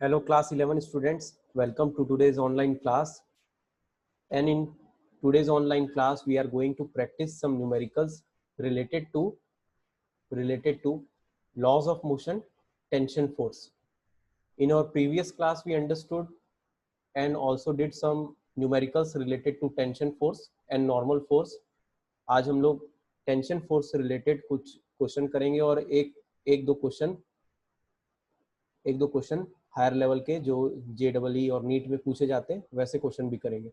Hello class 11 students, welcome to today's online class. And in today's online class we are going to practice some numericals related to laws of motion, tension, force. In our previous class we understood and also did some numericals related to tension force and normal force. आज हम लोग tension force से related कुछ question करेंगे और एक दो question higher level के जो JEE और नीट में पूछे जाते हैं वैसे क्वेश्चन भी करेंगे.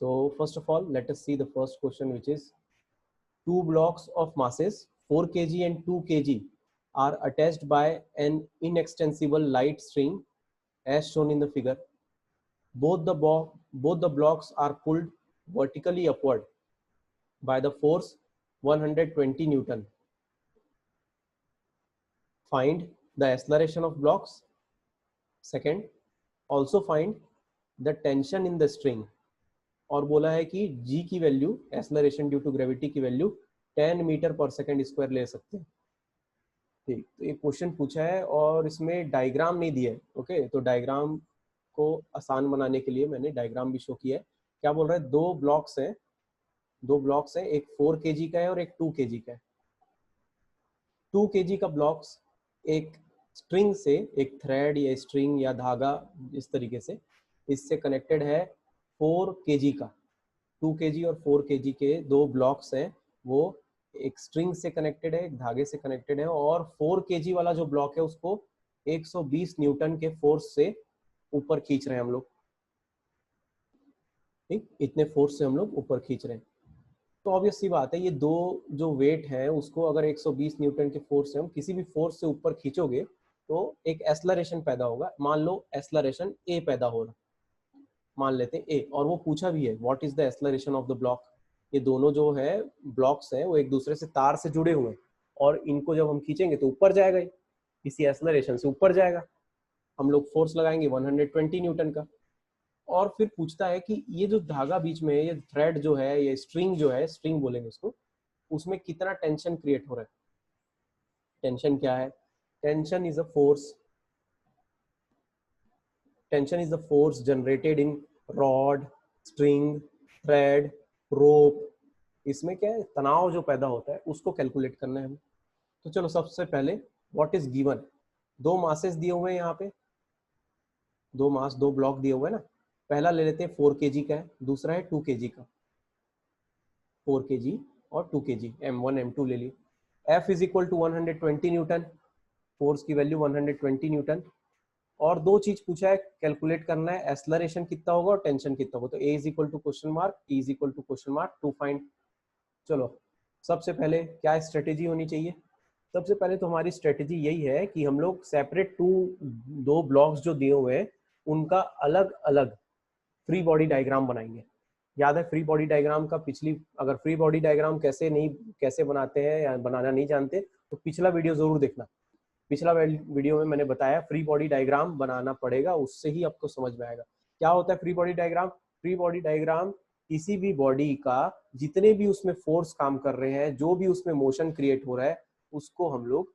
So first of all, let us see the first question, which is two blocks of masses 4 kg and 2 kg are attached by an inextensible light string as shown in the figure. Both the blocks are pulled vertically upward by the force 120 Newton. Find the acceleration of blocks. Second, also find the tension in the string. और बोला है कि g की value acceleration due to gravity की value 10 metre पर second square ले सकते हैं. ठीक, तो ये क्वेश्चन पूछा है और इसमें डायग्राम नहीं दिया है. ओके, तो डायग्राम को आसान बनाने के लिए मैंने डायग्राम भी शो किया है. क्या बोल रहा है, दो ब्लॉक्स हैं, एक 4 kg का है और एक 2 kg का है. 2 kg का ब्लॉक्स एक स्ट्रिंग से, एक थ्रेड या स्ट्रिंग या धागा इस तरीके से इससे कनेक्टेड है 4 kg का. 2 kg और 4 kg के दो ब्लॉक्स हैं, वो एक स्ट्रिंग से कनेक्टेड है, एक धागे से कनेक्टेड है. और 4 kg वाला जो ब्लॉक है उसको 120 न्यूटन के फोर्स से ऊपर खींच रहे हैं हम लोग. ठीक, इतने फोर्स से हम लोग ऊपर खींच रहे हैं. तो ऑब्वियस सी बात है, ये दो जो वेट है उसको अगर 120 न्यूटन के फोर्स से हम किसी भी फोर्स से ऊपर खींचोगे तो एक एक्सेलरेशन पैदा होगा. मान लो एक्सेलरेशन ए पैदा हो रहा, मान लेते हैं ए, और वो पूछा भी है what is the acceleration of the block. ये दोनों जो है ब्लॉक्स हैं वो एक दूसरे से तार से जुड़े हुए हैं और इनको जब हम खींचेंगे तो ऊपर जाएगा, इसी एक्सेलरेशन से ऊपर जाएगा. हम लोग फोर्स लगाएंगे 120 न्यूटन का. और फिर पूछता है कि ये जो धागा बीच में है, ये थ्रेड जो है, ये स्ट्रिंग जो है, स्ट्रिंग बोलेंगे उसको, उसमें कितना टेंशन क्रिएट हो रहा है. टेंशन क्या है? Tension is a force generated in rod, string, thread, rope. इसमें क्या है, तनाव जो पैदा होता है उसको कैलकुलेट करना है हमें. तो चलो सबसे पहले व्हाट इज गिवन. दो मासेस दिए हुए हैं यहाँ पे, दो ब्लॉक दिए हुए हैं ना. पहला ले लेते हैं 4 kg का है, दूसरा है 2 kg का. 4 kg और 2 kg, M1 M2 ले लिए. F is equal to 120 newton, force की वैल्यू 120 न्यूटन. और दो चीज पूछा है, कैलकुलेट करना है एक्सेलरेशन कितना होगा और टेंशन कितना होगा. तो A is equal to question mark, T is equal to question mark to find. चलो सबसे पहले क्या स्ट्रेटेजी होनी चाहिए. सबसे पहले तो हमारी स्ट्रेटेजी यही है कि हम लोग सेपरेट दो ब्लॉक्स जो दिए हुए हैं उनका अलग अलग फ्री बॉडी डायग्राम बनाएंगे. याद है फ्री बॉडी डायग्राम का अगर फ्री बॉडी डायग्राम कैसे बनाते हैं या बनाना नहीं जानते तो पिछला वीडियो जरूर देखना. पिछला वीडियो में मैंने बताया फ्री बॉडी डायग्राम बनाना पड़ेगा, उससे ही आपको समझ में आएगा क्या होता है free body diagram. Free body diagram किसी भी बॉडी का जितने भी उसमें फोर्स काम कर रहे हैं, जो भी उसमें मोशन क्रिएट हो रहा है, उसको हम लोग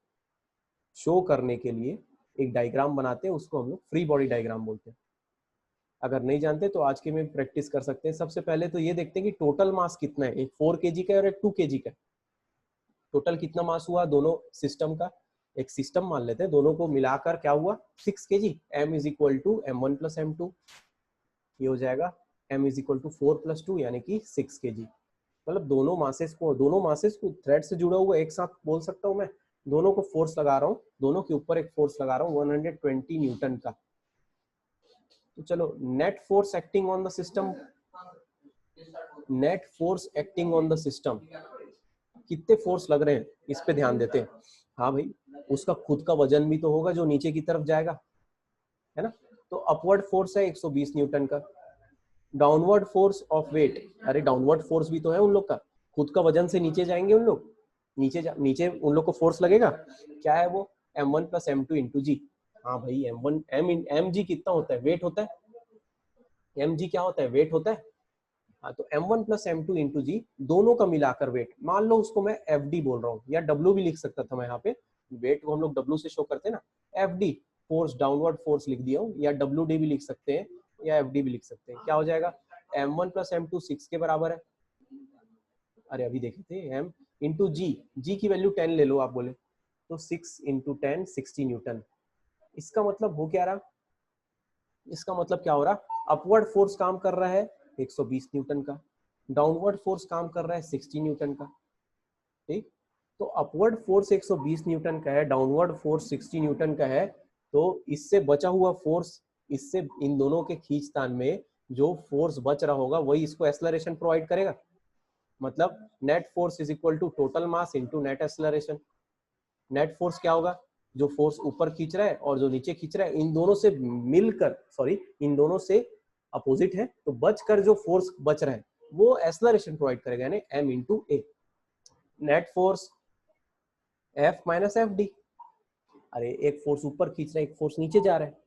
शो करने के लिए एक डायग्राम बनाते हैं, उसको हम लोग फ्री बॉडी डायग्राम बोलते हैं. अगर नहीं जानते तो आज के में प्रैक्टिस कर सकते हैं. सबसे पहले तो ये देखते हैं कि टोटल मास कितना है. एक 4 kg का है और एक 2 kg का है. टोटल कितना मास हुआ दोनों सिस्टम का. एक सिस्टम मान लेते हैं, दोनों को मिलाकर क्या हुआ 6 kg. M is equal to M1 plus M2, ये हो जाएगा M is equal to 4 plus 2 यानी कि 6 kg. मतलब दोनों मासेस को थ्रेड से जुड़ा हुआ एक साथ बोल सकता हूँ मैं. दोनों को फोर्स लगा रहा हूँ, दोनों के ऊपर एक फोर्स लगा रहा हूँ 120 न्यूटन का. तो चलो net force acting on the system, कितने फोर्स लग रहे हैं इस पे ध्यान देते हैं. हाँ भाई, उसका खुद का वजन भी तो होगा जो नीचे की तरफ जाएगा, है ना. तो अपवर्ड फोर्स है 120 न्यूटन का. डाउनवर्ड फोर्स ऑफ वेट, अरे डाउनवर्ड फोर्स भी तो है उन लोग का, खुद का वजन से नीचे जाएंगे उन लोग, नीचे उन लोग को फोर्स लगेगा. क्या है वो, M1 प्लस M2 इंटू जी. हाँ भाई, mg कितना होता है, वेट होता है. mg क्या होता है, वेट होता है. हाँ, तो M1 प्लस M2 इंटू जी, दोनों का मिलाकर वेट. मान लो उसको मैं FD बोल रहा हूँ, या W भी लिख सकता था मैं यहाँ पे. वेट को हम लोग W से शो करते हैं ना. FD फोर्स, डाउनवर्ड फोर्स लिख दिया हूँ, या WD भी लिख सकते हैं या FD भी लिख सकते हैं। क्या हो जाएगा, M1 प्लस M2 6 के बराबर है। अरे अभी देखे थे, M इंटू जी की वैल्यू 10 ले लो आप बोले तो 6 इंटू 10 60 न्यूटन। इसका मतलब हो क्या रहा, इसका मतलब क्या हो रहा, अपवर्ड फोर्स काम कर रहा है 120 न्यूटन का, डाउनवर्ड फोर्स काम कर रहा है 60 न्यूटन का। ठीक, तो अपवर्ड फोर्स 120 न्यूटन का है, डाउनवर्ड फोर्स 60 न्यूटन का है, तो इससे बचा हुआ फोर्स, इससे इन दोनों के खींचतान में जो फोर्स बच रहा होगा वही इसको एक्सेलरेशन प्रोवाइड करेगा। मतलब net force is equal to total mass into net acceleration. Net force क्या होगा, जो फोर्स ऊपर खींच रहा है और जो नीचे खींच रहा है, इन दोनों से मिलकर, सॉरी इन दोनों से अपोजिट है, तो बचकर जो फोर्स बच रहा है वो एक्सेलरेशन प्रोवाइड करेगा, यानी M into a. Net force F minus FD। अरे एक फोर्स ऊपर खींच रहा है, एक फोर्स नीचे जा रहा है,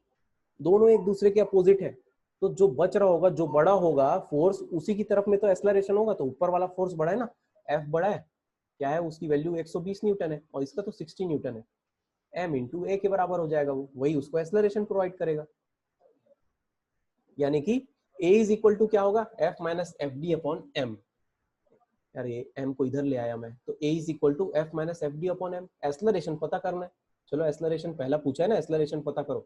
दोनों एक दूसरे के अपोजिट है, तो जो बच रहा होगा, जो बड़ा होगा फोर्स, उसी की तरफ में तो एक्सेलरेशन होगा, तो ऊपर वाला फोर्स बड़ा है ना, F बड़ा है, क्या है उसकी वैल्यू 120 न्यूटन है और इसका तो 60 न्यूटन है, M इंटू ए के बराबर हो जाएगा, वो वही उसको एक्सेलरेशन प्रोवाइड करेगा। यानी कि A इज इक्वल टू क्या होगा, F minus FD upon M। अरे M को इधर ले आया मैं, तो A is equal to F minus FD upon M। Acceleration पता करना है, चलो एक्सेलरेशन पहला पूछा है ना, एक्सेलरेशन पता करो।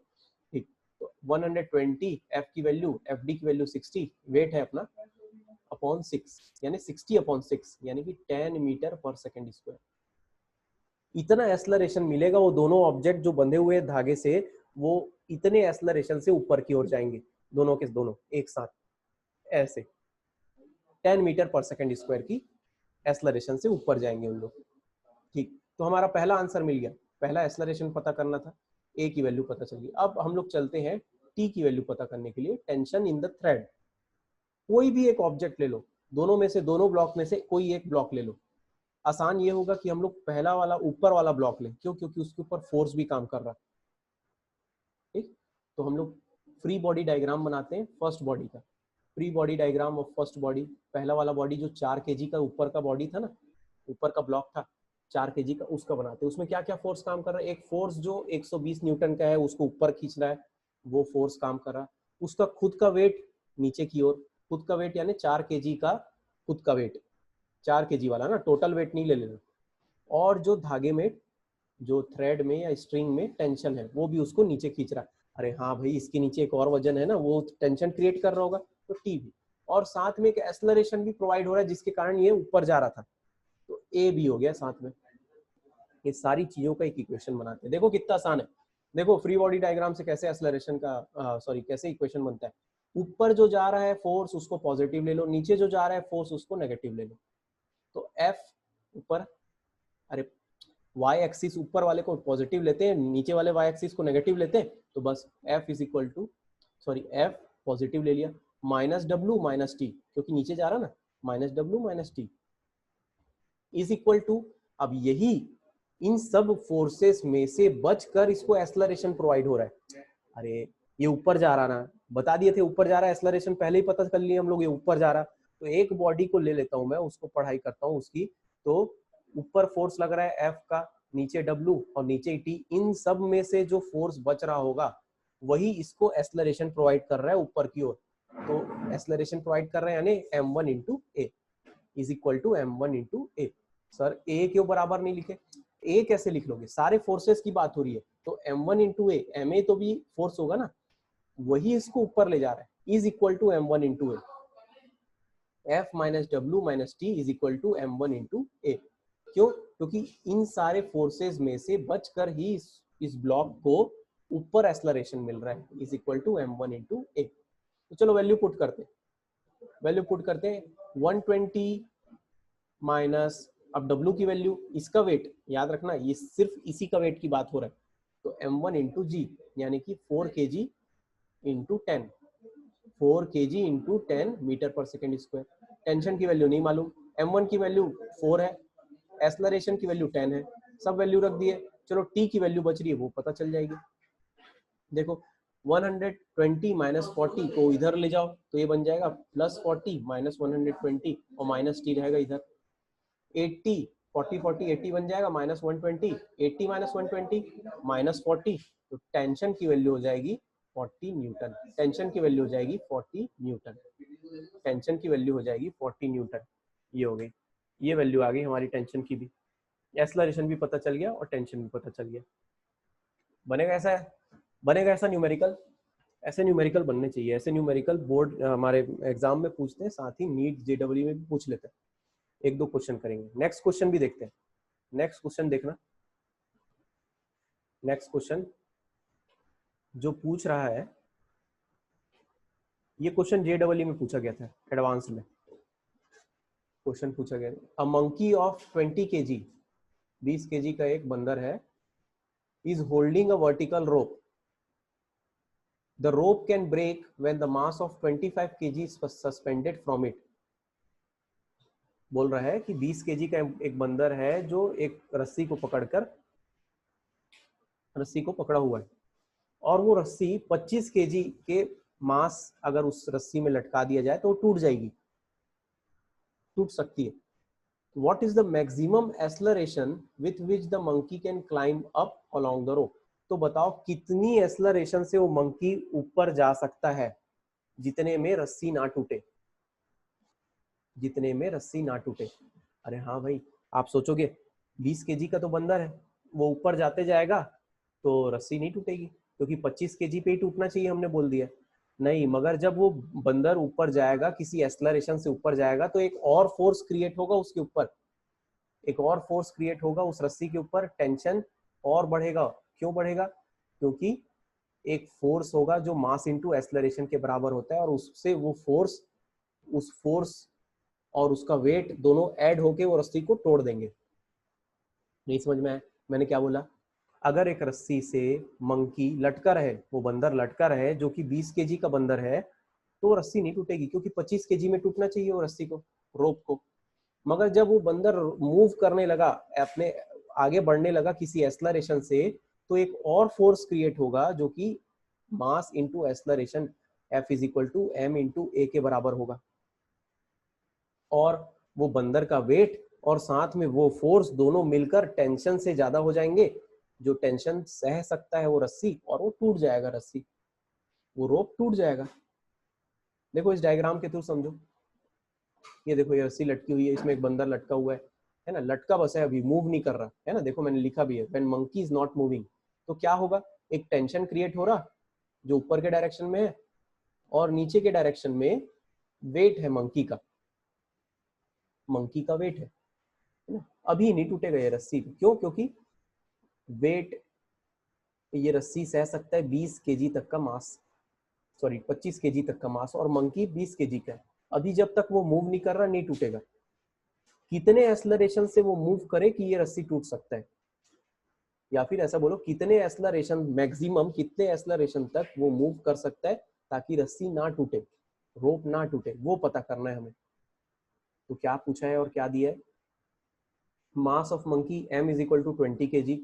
ठीक, तो 120 F की वैल्यू, FD की वैल्यू 60, वेट है अपना अपॉन 6, यानी 60 अपॉन 6 यानी कि 10 मीटर पर सेकेंड स्क्वायर। इतना एक्सेलरेशन मिलेगा, वो दोनों ऑब्जेक्ट जो बंधे हुए धागे से, वो इतने एक्सेलरेशन से ऊपर की ओर जाएंगे, दोनों के दोनों एक साथ ऐसे 10 मीटर पर सेकेंड स्क्वायर की एक्सेलरेशन से ऊपर जाएंगे उन लोग। ठीक, तो हमारा पहला आंसर मिल गया, पहला एक्सेलरेशन पता करना था, ए की वैल्यू पता चल गई। अब हम लोग चलते हैं टी की वैल्यू पता करने के लिए, टेंशन इन द थ्रेड। कोई भी एक ऑब्जेक्ट ले लो, दोनों में से, दोनों ब्लॉक में से कोई एक ब्लॉक ले लो। आसान ये होगा कि हम लोग पहला वाला ऊपर वाला ब्लॉक लें, क्यों, क्योंकि उसके ऊपर फोर्स भी काम कर रहा है। ठीक, तो हम लोग फ्री बॉडी डायग्राम बनाते हैं फर्स्ट बॉडी का। Free body diagram of first body, पहला वाला बॉडी जो 4 kg का ऊपर का बॉडी था ना, ऊपर का ब्लॉक था 4 kg का, उसका बनाते हैं। उसमें क्या क्या फोर्स काम कर रहा है, एक फोर्स जो 120 न्यूटन का है उसको ऊपर खींच रहा है, वो फोर्स काम कर रहा है। उसका खुद का वेट नीचे की ओर, खुद का वेट यानी 4 kg का खुद का वेट, 4 kg वाला ना, टोटल वेट नहीं ले लेना। और जो धागे में, जो थ्रेड में या स्ट्रिंग में टेंशन है, वो भी उसको नीचे खींच रहा है। अरे हाँ भाई, इसके नीचे एक और वजन है ना, वो टेंशन क्रिएट कर रहा होगा, तो टी भी। और साथ में एक एक्सेलरेशन भी प्रोवाइड हो रहा है जिसके कारण ये ऊपर जा रहा था, तो ए भी हो गया साथ में। ये सारी चीजों का एक इक्वेशन बनाते हैं। देखो कितना आसान है। देखो फ्री बॉडी डायग्राम से कैसे एक्सेलरेशन का सॉरी कैसे इक्वेशन बनता है। ऊपर जो जा रहा है फोर्स उसको पॉजिटिव ले लो, नीचे जो जा रहा है फोर्स उसको नेगेटिव ले लो। तो एफ ऊपर, अरे वाई एक्सिस ऊपर वाले को पॉजिटिव लेते हैं, नीचे वाले वाई एक्सिस को नेगेटिव लेते हैं, तो बस F is equal to, sorry F positive ले लिया, माइनस डब्ल्यू माइनस टी, क्योंकि नीचे जा रहा ना, minus W minus T is equal to, अब यही इन सब फोर्सेस में से बचकर इसको एक्सेलरेशन प्रोवाइड हो रहा है। अरे ये ऊपर जा रहा ना, बता दिए थे ऊपर जा रहा है, एक्सेलरेशन पहले ही पता कर लिए हम लोग, ये ऊपर जा रहा। तो एक बॉडी को ले लेता हूं मैं, उसको पढ़ाई करता हूं उसकी, तो ऊपर फोर्स लग रहा है एफ का, नीचे डब्ल्यू और नीचे टी, इन सब में से जो फोर्स बच रहा होगा वही इसको एक्सेलरेशन प्रोवाइड कर रहा है ऊपर की ओर। तो एक्सेलरेशन प्रोवाइड कर रहा है यानी m1 into a is equal to m1 into a. Sir a क्यों बराबर नहीं लिखे, ए कैसे लिख लोगे, सारे फोर्सेस की बात हो रही है, तो m1 into A, M A तो भी फोर्स होगा ना, वही इसको ऊपर ले जा रहा है, is equal to m1 into a. F minus W minus T is equal to m1 into a. क्यों, क्योंकि इन सारे फोर्सेस में से बचकर ही इस ब्लॉक को ऊपर एक्सेलरेशन मिल रहा है, is equal to m1 into a. तो चलो वैल्यू पुट करते हैं, वैल्यू पुट करते हैं 120 माइनस, अब W की वैल्यू, इसका वेट याद रखना, ये सिर्फ इसी का वेट की बात हो रहा है, तो m1 इंटू जी यानी कि 4 kg into 10, 4 kg into 10 metre पर सेकेंड स्क्वायर। टेंशन की वैल्यू नहीं मालूम, m1 की वैल्यू 4 है, एक्सेलरेशन की वैल्यू 10 है, सब वैल्यू रख दिए। चलो t की वैल्यू बच रही है वो पता चल जाएगी। देखो 120 माइनस 40 को इधर ले जाओ तो ये बन जाएगा प्लस 40 माइनस 120 और माइनस टी रहेगा इधर। 80 40 40 80 बन जाएगा, -120, 80 -120 -40, तो टेंशन की वैल्यू हो जाएगी 40 न्यूटन। टेंशन की वैल्यू हो जाएगी 40 न्यूटन। टेंशन की वैल्यू हो जाएगी 40 न्यूटन। ये हो गई, ये वैल्यू आ गई हमारी टेंशन की भी। एक्सेलरेशन भी पता चल गया और टेंशन भी पता चल गया। बनेगा ऐसा है, बनेगा ऐसा न्यूमेरिकल। ऐसे न्यूमेरिकल बनने चाहिए। ऐसे न्यूमेरिकल बोर्ड हमारे एग्जाम में पूछते हैं, साथ ही नीट जेडब्ल्यू में भी पूछ लेते हैं। एक दो क्वेश्चन करेंगे। नेक्स्ट क्वेश्चन भी देखते हैं। नेक्स्ट क्वेश्चन देखना। नेक्स्ट क्वेश्चन जो पूछ रहा है, ये क्वेश्चन जेडब्ल्यू में पूछा गया था, एडवांस में क्वेश्चन पूछा गया। A monkey of 20 kg, 20 kg का एक बंदर है, is holding a vertical rope. The rope can break when the mass of 25 kg is suspended from it. बोल रहा है कि 20 kg का एक बंदर है जो एक रस्सी को पकड़कर, रस्सी को पकड़ा हुआ है, और वो रस्सी 25 kg के मास अगर उस रस्सी में लटका दिया जाए तो वो टूट जाएगी, टूट सकती है। What is the maximum acceleration with which the monkey can climb up along the rope? तो बताओ कितनी एक्सेलरेशन से वो मंकी ऊपर जा सकता है जितने में रस्सी ना टूटे, जितने में रस्सी ना टूटे। अरे हाँ भाई, आप सोचोगे 20 kg का तो बंदर है, वो ऊपर जाते जाएगा तो रस्सी नहीं टूटेगी, क्योंकि 25 kg पे ही टूटना चाहिए, हमने बोल दिया। नहीं, मगर जब वो बंदर ऊपर जाएगा, किसी एक्सेलरेशन से ऊपर जाएगा, तो एक और फोर्स क्रिएट होगा उसके ऊपर, एक और फोर्स क्रिएट होगा उस रस्सी के ऊपर, टेंशन और बढ़ेगा। क्यों बढ़ेगा? क्योंकि एक फोर्स होगा जो मास इनटू एक्सेलरेशन के बराबर होता है, और उससे वो फोर्स, उस फोर्स और उसका वेट दोनों ऐड होके वो रस्सी को तोड़ देंगे। नहीं समझ में आया मैंने क्या बोला? अगर एक रस्सी से मंकी लटका रहे, वो बंदर लटका रहे जो कि 20 kg का बंदर है, तो वो रस्सी नहीं टूटेगी, क्योंकि 25 kg में टूटना चाहिए वो रस्सी को, रोप को। मगर जब वो बंदर मूव करने लगा, अपने आगे बढ़ने लगा किसी एक्सेलरेशन से, तो एक और फोर्स क्रिएट होगा जो कि mass into acceleration, F is equal to M into a के बराबर होगा। और वो बंदर का वेट और साथ में वो फोर्स दोनों मिलकर टेंशन से ज्यादा हो जाएंगे, जो टेंशन सह सकता है वो रस्सी, और वो टूट जाएगा रस्सी, वो रोप टूट जाएगा। देखो इस डायग्राम के थ्रू समझो। ये देखो, ये रस्सी लटकी हुई है, इसमें एक बंदर लटका हुआ है ना, लटका बस है, अभी मूव नहीं कर रहा है ना। देखो मैंने लिखा भी है, when monkey is not moving, तो क्या होगा? एक टेंशन क्रिएट हो रहा जो ऊपर के डायरेक्शन में है, और नीचे के डायरेक्शन में वेट है मंकी का, मंकी का वेट है ना। अभी नहीं टूटेगा ये रस्सी, क्यों? क्योंकि वेट, ये रस्सी सह सकता है 20 kg तक का मास, सॉरी 25 kg तक का मास, और मंकी 20 kg का है। अभी जब तक वो मूव नहीं कर रहा, नहीं टूटेगा। कितने एक्सेलरेशन से वो मूव करे कि ये रस्सी टूट सकता है? या फिर ऐसा बोलो, कितने एक्सेलरेशन, मैक्सिमम कितने एक्सेलरेशन तक वो मूव कर सकता है ताकि रस्सी ना टूटे, रोप ना टूटे, वो पता करना है हमें। तो क्या पूछा है और क्या दिया है? Mass of monkey m is equal to 20 kg,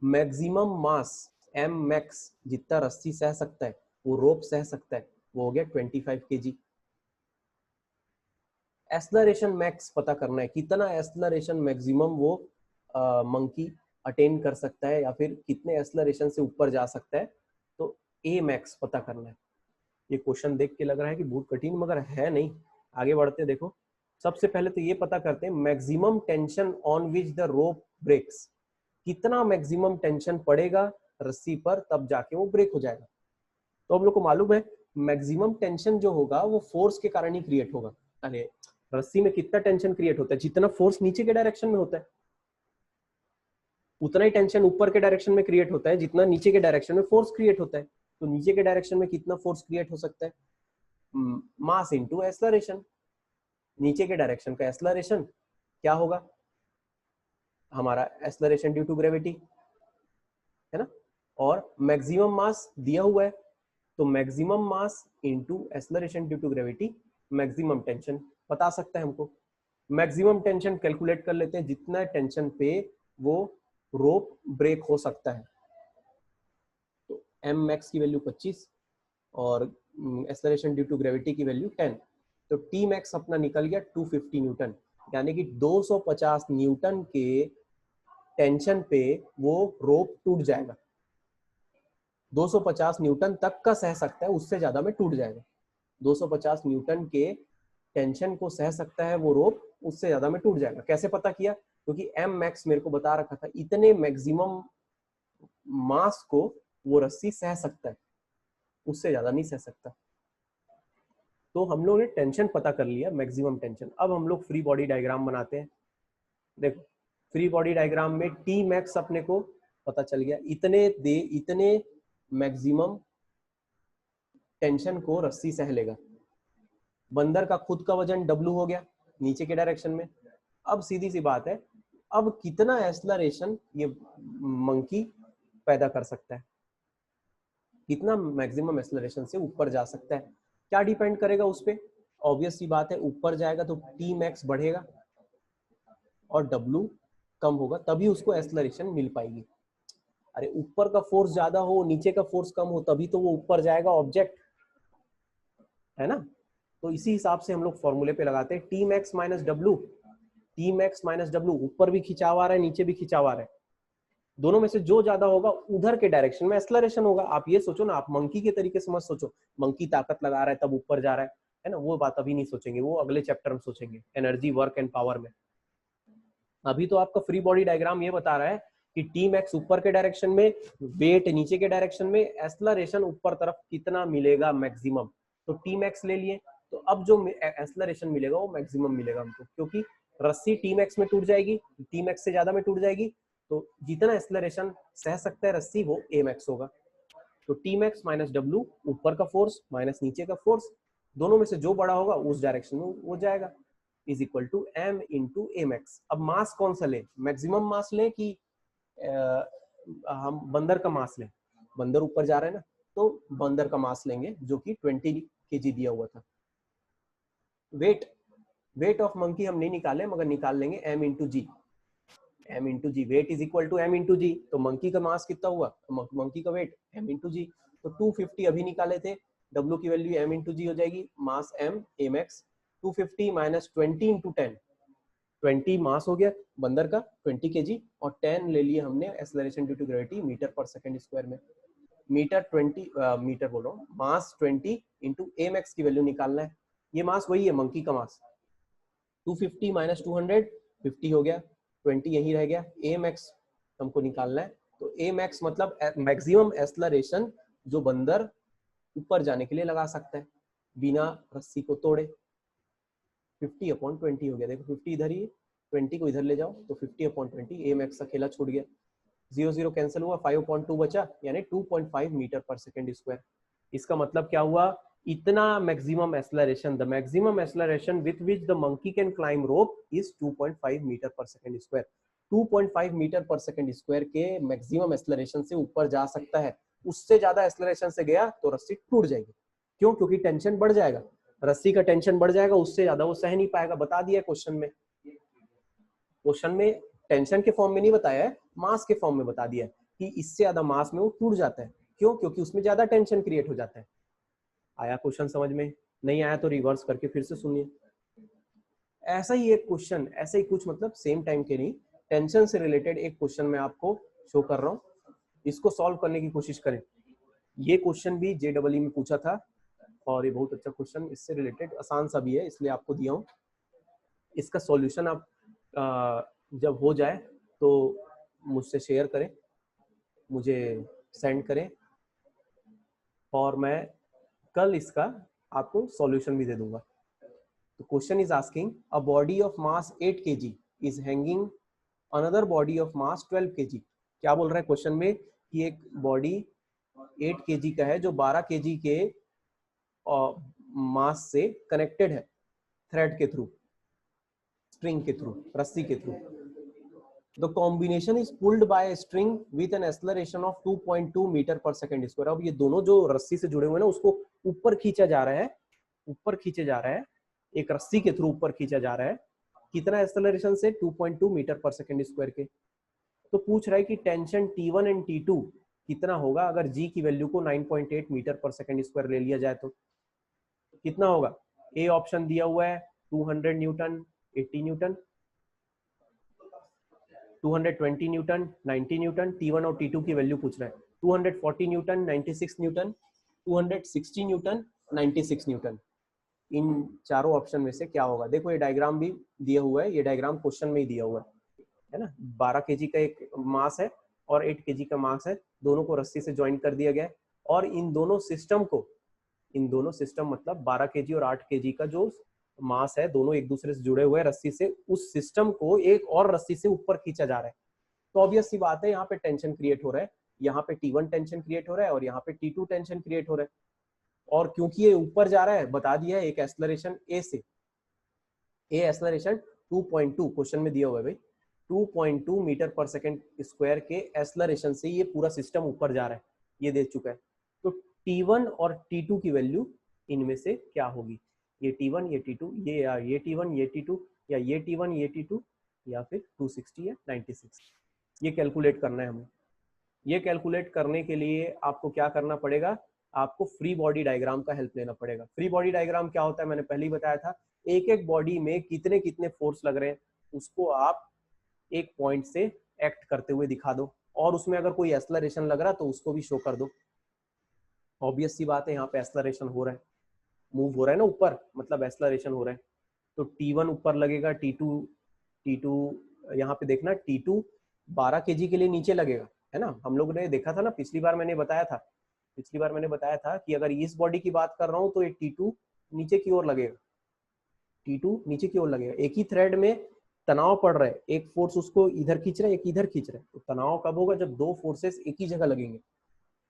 maximum mass m max, जितना रस्सी सह सकता है, वो रोप सह सकता है, वो हो गया 25 kg। एक्सेलरेशन मैक्स पता करना है, कितना एक्सेलरेशन मैक्सिमम वो मंकी अटेन कर सकता है, या फिर कितने एक्सेलरेशन से ऊपर जा सकता है, तो ए मैक्स पता करना है। ये क्वेश्चन देख के लग रहा है कि बहुत कठिन, मगर है नहीं। आगे बढ़ते देखो। सबसे पहले तो ये पता करते हैं maximum tension on which the rope breaks, कितना मैक्सिमम टेंशन पड़ेगा रस्सी पर तब जाके वो ब्रेक हो जाएगा। तो हम लोग को मालूम है मैक्सिमम टेंशन जो होगा वो फोर्स के कारण ही क्रिएट होगा। अरे रस्सी में कितना टेंशन क्रिएट होता है? जितना फोर्स नीचे के डायरेक्शन में होता है, उतना ही टेंशन ऊपर के डायरेक्शन में क्रिएट होता है जितना नीचे के डायरेक्शन में फोर्स क्रिएट होता है। तो नीचे के डायरेक्शन में कितना फोर्स क्रिएट हो सकता है? मास इनटू एक्सेलरेशन। नीचे के डायरेक्शन का एक्सेलरेशन क्या होगा? हमारा एक्सेलरेशन ड्यू टू ग्रेविटी, है ना। और मैक्सिमम मास दिया हुआ है, तो maximum mass into acceleration due to gravity, maximum tension बता सकता है हमको। मैक्सिमम टेंशन कैलकुलेट कर लेते हैं, जितना टेंशन पे वो रोप ब्रेक हो सकता है। तो एम मैक्स की वैल्यू 25 और एक्सेलरेशन ड्यू टू ग्रेविटी की वैल्यू 10, तो टी मैक्स अपना निकल गया 250 न्यूटन। यानी कि 250 न्यूटन के टेंशन पे वो रोप टूट जाएगा। 250 न्यूटन तक का सह सकता है, उससे ज्यादा में टूट जाएगा। 250 न्यूटन के टेंशन को सह सकता है वो रोप, उससे ज्यादा में टूट जाएगा। कैसे पता किया? क्योंकि एम मैक्स मेरे को बता रखा था, इतने मैक्सिमम मास को वो रस्सी सह सकता है, उससे ज्यादा नहीं सह सकता। तो हम लोग ने टेंशन पता कर लिया, मैक्सिमम टेंशन। अब हम लोग फ्री बॉडी डायग्राम बनाते हैं। देखो फ्री बॉडी डायग्राम में टी मैक्स अपने को पता चल गया, इतने मैक्सिमम टेंशन को रस्सी सह लेगा। बंदर का खुद का वजन W हो गया नीचे के डायरेक्शन में। अब सीधी सी बात है, अब कितना एक्सेलरेशन ये मंकी पैदा कर सकता है, कितना मैक्सिमम एक्सेलरेशन से ऊपर जा सकता है। क्या डिपेंड करेगा उस पे? ऑब्वियस सी बात है, ऊपर जाएगा तो टी मैक्स बढ़ेगा और W कम होगा, तभी उसको एक्सेलरेशन मिल पाएगी। अरे ऊपर का फोर्स ज्यादा हो, नीचे का फोर्स कम हो, तभी तो वो ऊपर जाएगा ऑब्जेक्ट, है ना। तो इसी हिसाब से हम लोग फॉर्मूले पे लगाते हैं T max minus W. T max minus W, ऊपर भी खिंचाव आ रहा है, नीचे भी खिंचाव आ रहा है, दोनों में से जो ज्यादा होगा उधर के डायरेक्शन में एक्सेलरेशन होगा। आप ये सोचो ना, आप मंकी के तरीके से मत सोचो, मंकी ताकत लगा रहा है तब ऊपर जा रहा है ना, वो बात अभी नहीं सोचेंगे, वो अगले चैप्टर में सोचेंगे, एनर्जी वर्क एंड पावर में। अभी तो आपका फ्री बॉडी डायग्राम ये बता रहा है कि टी मैक्स ऊपर के डायरेक्शन में, वेट नीचे के डायरेक्शन में, एक्सेलरेशन ऊपर तरफ कितना मिलेगा मैक्सिमम। तो टी मैक्स ले लिए, तो अब जो एक्सेलरेशन मिलेगा वो मैक्सिमम मिलेगा हमको, क्योंकि रस्सी टी मैक्स में टूट जाएगी, टी मैक्स से ज्यादा में टूट जाएगी, तो जितना एक्सेलरेशन सह सकता है रस्सी वो ए मैक्स होगा। तो टी मैक्स माइनस डब्ल्यू, ऊपर का फोर्स माइनस नीचे का फोर्स, दोनों में से जो बड़ा होगा उस डायरेक्शन में वो जाएगा, is equal to M into A max. अब मास कौन सा ले, मैक्सिमम मास ले कि हम बंदर का मास लें? बंदर ऊपर जा रहा है ना, तो बंदर का मास लेंगे जो कि 20 kg दिया हुआ था। वेट ऑफ मंकी हम नहीं निकाले, मगर निकाल लेंगे m into g. M into g, weight is equal to M into g. तो मंकी का मास कितना हुआ, मंकी का वेट एम इंटू जी। तो 250 अभी निकाले थे, डब्ल्यू की वैल्यू एम इंटू जी हो जाएगी, mass m a max. 250 minus 20 into 10, 20 mass हो गया बंदर का 20 kg, और 10 ले लिए हमने acceleration due to gravity metre पर सेकंड स्क्वायर में। मीटर 20 मीटर बोल रहा हूँ, मास 20 इंटू ए मैक्स की वैल्यू निकालना है। ये मास वही है मंकी का मास। 250 माइनस 200 50 हो गया, 20 यही रह गया। ए मैक्स हमको निकालना है, तो ए मैक्स मतलब मैक्सिमम एक्सेलरेशन जो बंदर ऊपर जाने के लिए लगा सकता है बिना रस्सी को तोड़े। 50/20 हो गया, देखो 50 इधर ही, 20 को इधर ले जाओ तो 50/20, ए मैक्स अकेला छूट गया, 0 0 कैंसिल हुआ, 5/2 बचा, यानी 2.5 मीटर पर सेकंड स्क्वायर। इसका मतलब क्या हुआ, इतना maximum acceleration, the maximum acceleration with which the monkey can climb rope is 2.5 metre पर सेकंड स्क्वायर। 2.5 मीटर पर सेकंड स्क्वायर के मैक्सिमम एक्सेलरेशन से ऊपर जा सकता है। उससे ज्यादा एक्सेलरेशन से गया तो रस्सी टूट जाएगी। क्यों? क्योंकि टेंशन बढ़ जाएगा, रस्सी का टेंशन बढ़ जाएगा, उससे ज्यादा वो सह नहीं पाएगा। बता दिया क्वेश्चन में, क्वेश्चन में टेंशन के फॉर्म में नहीं बताया है, मास के फॉर्म में बता दिया है कि इससे ज्यादा मास में वो टूट जाता है। क्यों? क्योंकि उसमें ज्यादा टेंशन क्रिएट हो जाता है। आया क्वेश्चन समझ में? नहीं आया तो रिवर्स करके फिर से सुनिए। ऐसा ही एक क्वेश्चन, ऐसे ही कुछ मतलब सेम टाइम के नहीं, टेंशन से रिलेटेड एक क्वेश्चन मैं आपको शो कर रहा हूँ, इसको सॉल्व करने की कोशिश करें। ये क्वेश्चन भी JEE में पूछा था और ये बहुत अच्छा क्वेश्चन, इससे रिलेटेड आसान सा भी है, इसलिए आपको दिया हूँ। इसका सॉल्यूशन आप जब हो जाए तो मुझसे शेयर करें, मुझे सेंड करें, और मैं कल इसका आपको सॉल्यूशन भी दे दूंगा। तो question is asking, a body of mass 8 kg is hanging another body of mass 12 kg। क्या बोल रहा है क्वेश्चन में कि एक बॉडी 8 kg का है जो 12 kg के मास से कनेक्टेड है, थ्रेड के थ्रू, स्ट्रिंग के थ्रू, रस्सी के through. The combination is pulled by a string with an acceleration of 2.2 metre पर सेकंड स्क्वायर। अब ये दोनों जो रस्सी से जुड़े हुए हैं ना, उसको ऊपर खींचा जा रहा है, ऊपर खींचे जा रहा है, एक रस्सी के थ्रू ऊपर खींचा जा रहा है। कितना एक्सेलरेशन से? 2.2 मीटर पर सेकंड स्क्वायर के। तो पूछ रहा है कि टेंशन T1 एंड T2 कितना होगा अगर G की वैल्यू को 9.8 मीटर पर सेकंड स्क्वायर ले लिया जाए तो कितना होगा? ए ऑप्शन दिया हुआ है 200 Newton, 80 Newton, 220 Newton, 90 Newton. T1 और T2 की वैल्यू पूछ रहा है। 240 न्यूटन, 96 न्यूटन, 260 न्यूटन, 96 न्यूटन। इन चारों ऑप्शन में से क्या होगा? देखो ये डायग्राम भी दिया हुआ है, ये डायग्राम क्वेश्चन में ही दिया हुआ है ना। 12 केजी का एक मास है और 8 केजी का मास है, दोनों को रस्सी से ज्वाइन कर दिया गया है। और इन दोनों सिस्टम को, इन दोनों सिस्टम मतलब 12 केजी और 8 केजी का जो मास है, दोनों एक दूसरे से जुड़े हुए रस्सी से, उस सिस्टम को एक और रस्सी से ऊपर खींचा जा रहा है। तो ऑब्वियस सी बात है, यहाँ पे टेंशन क्रिएट हो रहा है, यहाँ पे T1 टेंशन क्रिएट हो रहा है और यहाँ पे T2 टेंशन क्रिएट हो रहा है। और क्योंकि ये ऊपर जा रहा है, बता दिया है एक एक्सेलरेशन ए से, ए एक्सेलरेशन 2.2 क्वेश्चन में दिया हुआ है भाई, 2.2 मीटर पर सेकेंड स्क्वायर के एक्सेलरेशन से ये पूरा सिस्टम ऊपर जा रहा है, ये दे चुका है। तो T1 और T2 की वैल्यू इनमें से क्या होगी? ये T1 ये T2, ये T1 ये T2, या ये T1 ये T2, या फिर 260 या 96। ये कैलकुलेट करना है हमें। ये कैलकुलेट करने के लिए आपको क्या करना पड़ेगा? आपको फ्री बॉडी डायग्राम का हेल्प लेना पड़ेगा। फ्री बॉडी डायग्राम क्या होता है? मैंने पहले ही बताया था, एक एक बॉडी में कितने कितने फोर्स लग रहे हैं उसको आप एक पॉइंट से एक्ट करते हुए दिखा दो, और उसमें अगर कोई एक्सेलरेशन लग रहा तो उसको भी शो कर दो। ऑब्वियस सी बात है, यहाँ पे एक्सेलरेशन हो रहा है, मूव हो रहा है ना ऊपर, मतलब एक्सेलरेशन हो रहा है। तो T1 ऊपर लगेगा, T2 यहाँ पे देखना, T2 12 केजी के लिए नीचे लगेगा, है ना। हम लोग ने देखा था ना, पिछली बार मैंने बताया था कि अगर इस बॉडी की बात कर रहा हूँ तो ये T2 नीचे की ओर लगेगा, T2 नीचे की ओर लगेगा। एक ही थ्रेड में तनाव पड़ रहा है, एक फोर्स उसको इधर खींच रहा है, एक इधर खींच रहा है। तो तनाव कब होगा? जब दो फोर्सेस एक ही जगह लगेंगे।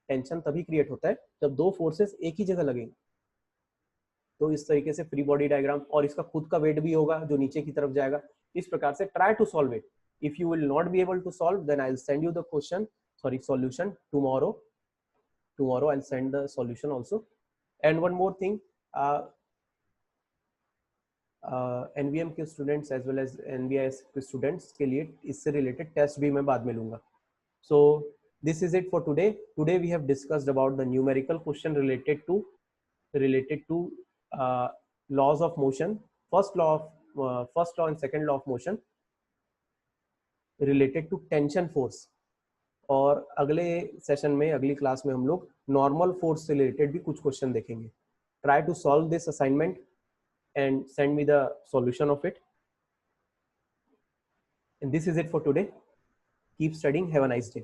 टेंशन तभी क्रिएट होता है जब दो फोर्सेस एक ही जगह लगेंगे। तो इस तरीके से फ्री बॉडी डायग्राम, और इसका खुद का वेट भी होगा जो नीचे की तरफ जाएगा। इस प्रकार से try to solve it. If you will not be able to solve, then I will send you the question, solution tomorrow I'll send the solution also. And one more thing, NVM के students as well as NVIS के students के लिए इससे related test भी मैं बाद में लूंगा। So this is it for today. Today we have discussed about the numerical question related to laws of motion, first law and second law of motion related to tension force। और अगले session में, अगली class में हम लोग normal force से related भी कुछ क्वेश्चन देखेंगे। Try to solve this assignment and send me the solution of it. And this is it for today. Keep studying. Have a nice day.